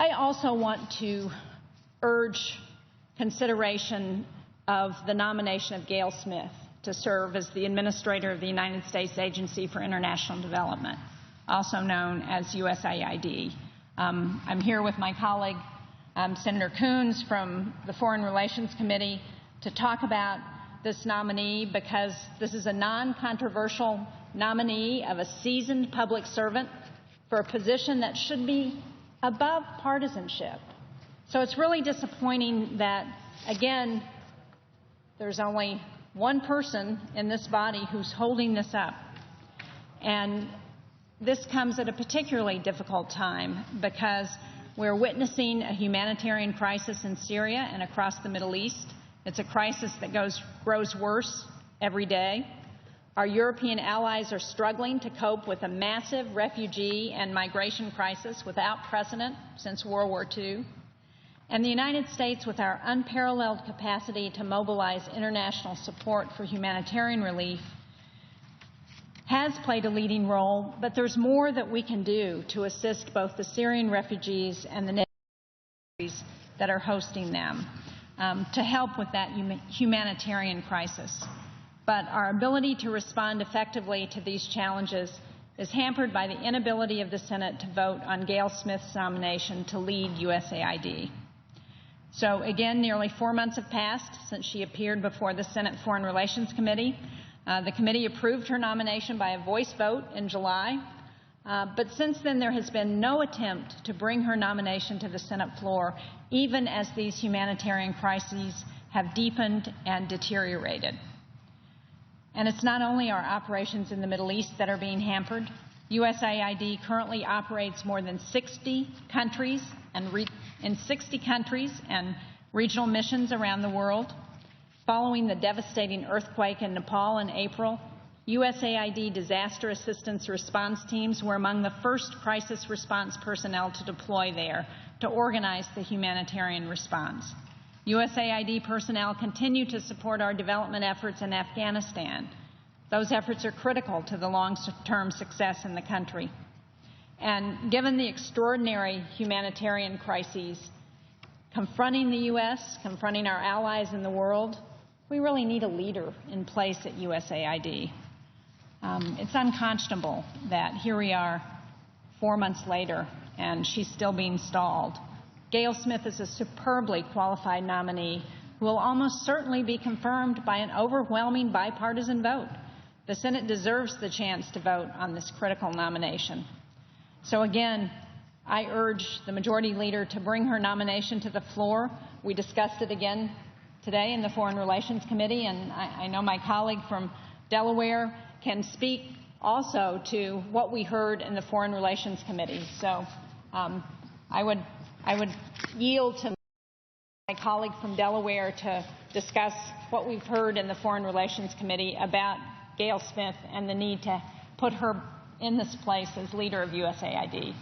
I also want to urge consideration of the nomination of Gayle Smith to serve as the Administrator of the United States Agency for International Development, also known as USAID. I'm here with my colleague, Senator Coons from the Foreign Relations Committee, to talk about this nominee because this is a non-controversial nominee of a seasoned public servant for a position that should be above partisanship. So it's really disappointing that, again, there's only one person in this body who's holding this up. And this comes at a particularly difficult time because we're witnessing a humanitarian crisis in Syria and across the Middle East. It's a crisis that grows worse every day. Our European allies are struggling to cope with a massive refugee and migration crisis without precedent since World War II. And the United States, with our unparalleled capacity to mobilize international support for humanitarian relief, has played a leading role, but there's more that we can do to assist both the Syrian refugees and the countries that are hosting them to help with that humanitarian crisis. But our ability to respond effectively to these challenges is hampered by the inability of the Senate to vote on Gayle Smith's nomination to lead USAID. So again, nearly 4 months have passed since she appeared before the Senate Foreign Relations Committee. The committee approved her nomination by a voice vote in July, but since then there has been no attempt to bring her nomination to the Senate floor, even as these humanitarian crises have deepened and deteriorated. And it's not only our operations in the Middle East that are being hampered. USAID currently operates more than 60 countries in 60 countries and regional missions around the world. Following the devastating earthquake in Nepal in April, USAID disaster assistance response teams were among the first crisis response personnel to deploy there to organize the humanitarian response. USAID personnel continue to support our development efforts in Afghanistan. Those efforts are critical to the long-term success in the country. And given the extraordinary humanitarian crises confronting the U.S., confronting our allies in the world, we really need a leader in place at USAID. It's unconscionable that here we are 4 months later and she's still being stalled. Gayle Smith is a superbly qualified nominee who will almost certainly be confirmed by an overwhelming bipartisan vote. The Senate deserves the chance to vote on this critical nomination. So again, I urge the Majority Leader to bring her nomination to the floor. We discussed it again today in the Foreign Relations Committee, and I know my colleague from Delaware can speak also to what we heard in the Foreign Relations Committee. So I would yield to my colleague from Delaware to discuss what we've heard in the Foreign Relations Committee about Gayle Smith and the need to put her in this place as leader of USAID.